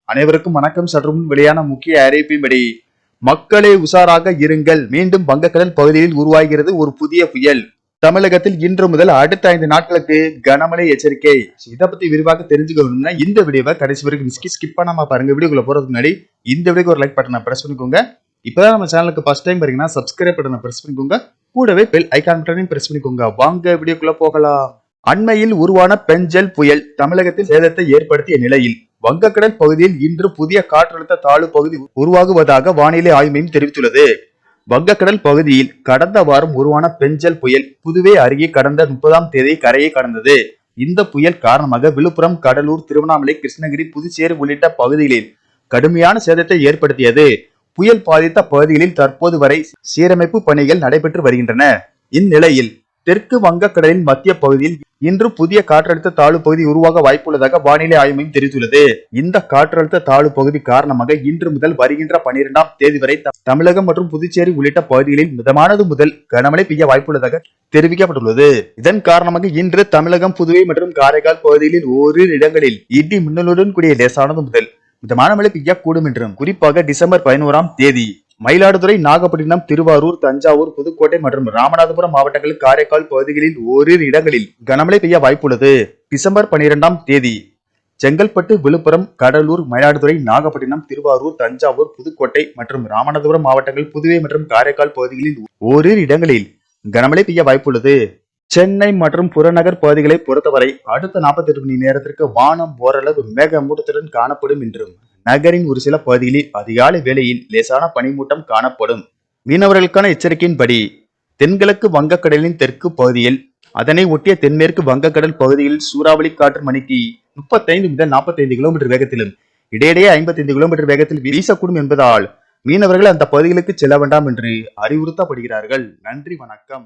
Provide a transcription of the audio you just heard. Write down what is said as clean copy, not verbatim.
அனைவருக்கும் வணக்கம். சற்று முன் வெளியான முக்கிய அறிவிப்பின்படி மக்களே உஷாராக இருங்கள், மீண்டும் வங்கக்கடல் பகுதியில் உருவாகிறது ஒரு புதிய புயல். தமிழகத்தில் இன்று முதல் அடுத்த 5 நாட்களுக்கு கனமழை எச்சரிக்கை. இதை பத்தி விரிவாக தெரிஞ்சுக்கணும்னா இந்த வீடியோவை கடைசி வரைக்கும் ஸ்கிப் பண்ணாம பாருங்க. வீடியோக்குள்ள போறதுக்கு முன்னாடி இந்த வீடியோக்கு ஒரு லைக் பட்டனை பிரஸ் பண்ணிக்கோங்க. இப்பதான் நம்ம சேனலுக்கு ஃபர்ஸ்ட் டைம் பாத்தீங்கன்னா சப்ஸ்கிரைப் பட்டனை பிரஸ் பண்ணிக்கோங்க. கூடவே பெல் ஐகான் பட்டனையும் பிரஸ் பண்ணிக்கோங்க. வாங்க வீடியோக்குள்ள போகலாம். அண்மையில் உருவான பெஞ்சல் புயல் தமிழகத்தில் சேதத்தை ஏற்படுத்திய நிலையில் வங்கக்கடல் பகுதியில் இன்று புதிய காற்றழுத்த தாழ்வு பகுதி உருவாகுவதாக வானிலை ஆய்வு மையம் தெரிவித்துள்ளது. வங்கக்கடல் பகுதியில் கடந்த வாரம் உருவான பெஞ்சல் புயல் புதுவை அருகே கடந்த 30ஆம் தேதி கரையை கடந்தது. இந்த புயல் காரணமாக விழுப்புரம், கடலூர், திருவண்ணாமலை, கிருஷ்ணகிரி, புதுச்சேரி உள்ளிட்ட பகுதிகளில் கடுமையான சேதத்தை ஏற்படுத்தியது. புயல் பாதித்த பகுதிகளில் தற்போது வரை சீரமைப்பு பணிகள் நடைபெற்று வருகின்றன. இந்நிலையில் தெற்கு வங்கக்கடலின் மத்திய பகுதியில் இன்று புதிய காற்றழுத்த தாழ்வு பகுதி உருவாக வாய்ப்புள்ளதாக வானிலை ஆய்வு மையம் தெரிவித்துள்ளது. இந்த காற்றழுத்த தாழ்வு பகுதி காரணமாக இன்று முதல் வருகின்ற 12ஆம் தேதி வரை தமிழகம் மற்றும் புதுச்சேரி உள்ளிட்ட பகுதிகளில் மிதமானது முதல் கனமழை பெய்ய வாய்ப்புள்ளதாக தெரிவிக்கப்பட்டுள்ளது. இதன் காரணமாக இன்று தமிழகம், புதுவை மற்றும் காரைக்கால் பகுதிகளில் ஓரிரு இடங்களில் இடி மின்னலுடன் கூடிய லேசானது முதல் மிதமான மழை பெய்யக்கூடும் என்றும், குறிப்பாக டிசம்பர் 11ஆம் தேதி மயிலாடுதுறை, நாகப்பட்டினம், திருவாரூர், தஞ்சாவூர், புதுக்கோட்டை மற்றும் ராமநாதபுரம் மாவட்டங்களில் காரைக்கால் பகுதிகளில் ஓரிரு இடங்களில் கனமழை பெய்ய வாய்ப்புள்ளது. டிசம்பர் 12ஆம் தேதி செங்கல்பட்டு, விழுப்புரம், கடலூர், மயிலாடுதுறை, நாகப்பட்டினம், திருவாரூர், தஞ்சாவூர், புதுக்கோட்டை மற்றும் ராமநாதபுரம் மாவட்டங்கள், புதுவை மற்றும் காரைக்கால் பகுதிகளில் ஓரிரு இடங்களில் கனமழை பெய்ய வாய்ப்புள்ளது. சென்னை மற்றும் புறநகர் பகுதிகளை பொறுத்தவரை அடுத்த 48 மணி நேரத்திற்கு வானம் ஓரளவு மேகமூட்டத்துடன் காணப்படும் என்றும், நகரின் ஒரு சில பகுதிகளில் அதிகாலை வேளையில் லேசான பனிமூட்டம் காணப்படும். மீனவர்களுக்கான எச்சரிக்கையின்படி தென்கிழக்கு வங்கக்கடலின் தெற்கு பகுதியில், அதனை ஒட்டிய தென்மேற்கு வங்கக்கடல் பகுதியில் சூறாவளி காற்று மணிக்கு 35 முதல் 45 கிலோமீட்டர் வேகத்திலும் இடையிடையே 55 கிலோமீட்டர் வேகத்தில் வீசக்கூடும் என்பதால் மீனவர்கள் அந்த பகுதிகளுக்கு செல்ல வேண்டாம் என்று அறிவுறுத்தப்படுகிறார்கள். நன்றி, வணக்கம்.